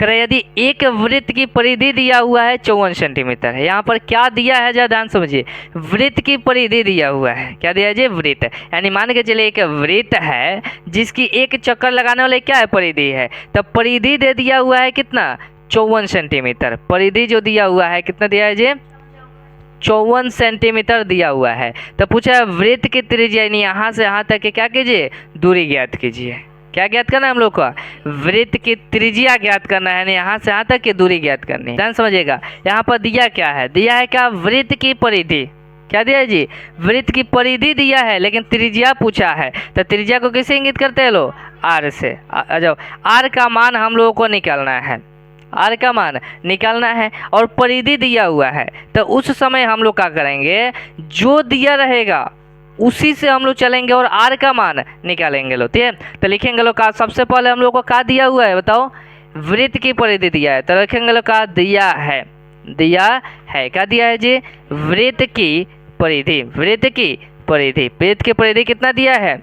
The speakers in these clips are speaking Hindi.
रहे यदि एक वृत्त की परिधि दिया हुआ है 54 सेंटीमीटर है। यहाँ पर क्या दिया है जरा ध्यान समझिए, वृत्त की परिधि दिया हुआ है। क्या दिया है जी? वृत्त। यानी मान के चलिए एक वृत्त है जिसकी एक चक्कर लगाने वाले क्या है? परिधि है। तब परिधि दे दिया हुआ है कितना? 54 सेंटीमीटर। परिधि जो दिया हुआ है कितना दिया है जी? 54 सेंटीमीटर दिया हुआ है। तो पूछा है वृत्त की त्रिज्या यानी यहाँ से यहाँ तक के क्या कीजिए? दूरी ज्ञात कीजिए। क्या ज्ञात करना है हम लोग को? वृत्त की त्रिज्या ज्ञात करना है, यानी यहाँ से यहाँ तक की दूरी ज्ञात करनी है। ध्यान समझिएगा, यहाँ पर दिया क्या है? दिया है क्या? वृत्त की परिधि। क्या दिया है जी? वृत्त की परिधि दिया है, लेकिन त्रिज्या पूछा है। तो त्रिज्या को किससे इंगित करते हैं लोग? आर से। आ जाओ, आर का मान हम लोगों को निकालना है। आर का मान निकालना है और परिधि दिया हुआ है। तो उस समय हम लोग क्या करेंगे? जो दिया रहेगा उसी से हम लोग चलेंगे और आर का मान निकालेंगे लोग। ठीक है, तो लिखेंगे लोग का सबसे पहले हम लोग को क्या दिया हुआ है बताओ? वृत्त की परिधि दिया है। तो लिखेंगे लोग का दिया है। दिया है क्या दिया है जी? वृत्त की परिधि। वृत्त की परिधि। वृत्त की परिधि कितना दिया है?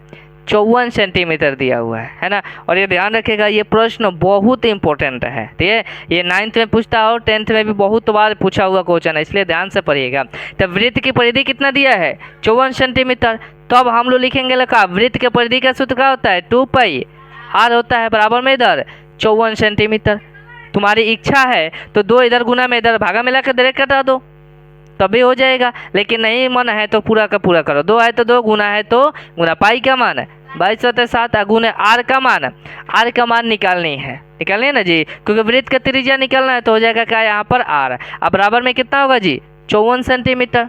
54 सेंटीमीटर दिया हुआ है ना। और ये ध्यान रखिएगा, ये प्रश्न बहुत इंपॉर्टेंट है। ठीक है, ये 9th में पूछता है और 10th में भी बहुत बार पूछा हुआ क्वेश्चन है, इसलिए ध्यान से पढ़िएगा। तो वृत्त की परिधि कितना दिया है? 54 सेंटीमीटर। तो अब हम लोग लिखेंगे लगा वृत्त की परिधि का सूत्र क्या होता है? 2 पाई आर होता है, बराबर में इधर 54 सेंटीमीटर। तुम्हारी इच्छा है तो 2 इधर गुना में इधर भागा मिला कर डायरेक्ट कटा दो, तभी हो जाएगा। लेकिन नहीं मन है तो पूरा का पूरा करो। 2 है तो 2, गुना है तो गुना। पाई का मान 22/7 गुने आर का मान। आर का मान निकालनी है ना जी, क्योंकि वृत्त का त्रिज्या निकालना है। तो हो जाएगा क्या यहाँ पर? आर। अब बराबर में कितना होगा जी? 54 सेंटीमीटर।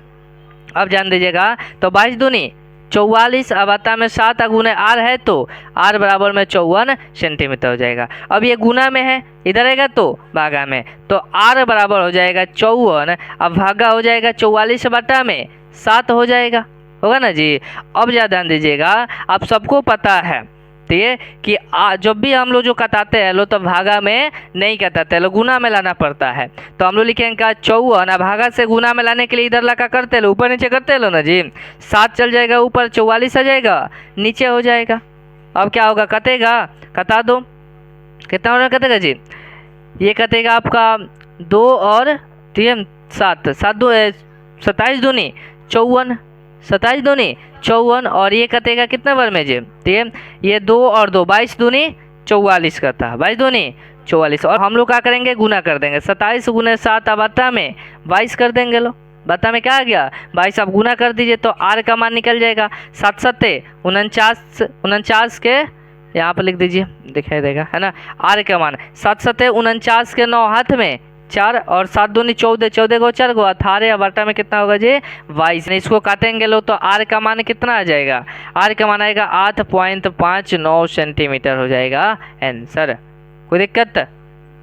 अब जान दीजिएगा, तो 22 दूनी 44, अब आता में 7 गुने आर है तो आर बराबर में 54 सेंटीमीटर हो जाएगा। अब ये गुना में है, इधर आएगा तो भागा में, तो आर बराबर हो जाएगा 54। अब भागा हो जाएगा 44 बटा में 7 हो जाएगा, होगा ना जी। अब ज़्यादा ध्यान दीजिएगा, आप सबको पता है ठीक है कि जब भी हम लोग जो कटाते हैं लो तो भागा में नहीं कटाते लो, गुना में लाना पड़ता है। तो हम लोग लिखेंगे का 54, भागा से गुना में लाने के लिए इधर लगा करते लो, ऊपर नीचे करते लो ना जी। 7 चल जाएगा ऊपर, 44 आ जाएगा, नीचे हो जाएगा। अब क्या होगा? कटेगा, कटा दो। कितना ऑर्डर कटेगा जी? ये कटेगा आपका 2 और 3 7, 7 2 27 दूनी 54, 27 दूनी 54, और ये कटेगा कितना बार में जी? ठीक है, ये 2 और 2 22 दूनी 44 करता है, 22 दूनी 44। और हम लोग क्या करेंगे? गुना कर देंगे। 27 गुने 7 अब बता में 22 कर देंगे लो। बता में क्या आ गया? 22। अब गुना कर दीजिए तो आर का मान निकल जाएगा। 7 7 49 के यहाँ पर लिख दीजिए, दिखाई देगा है ना। आर का मान 7 7 49 के 9 हाथ में 4 और 7 दूनी 14, 14 को 4 को 18, बटा में कितना होगा जी? 22। इसको काटेंगे लो तो आर का मान कितना आ जाएगा? आर का मान आएगा 8.59 सेंटीमीटर हो जाएगा आंसर। कोई दिक्कत?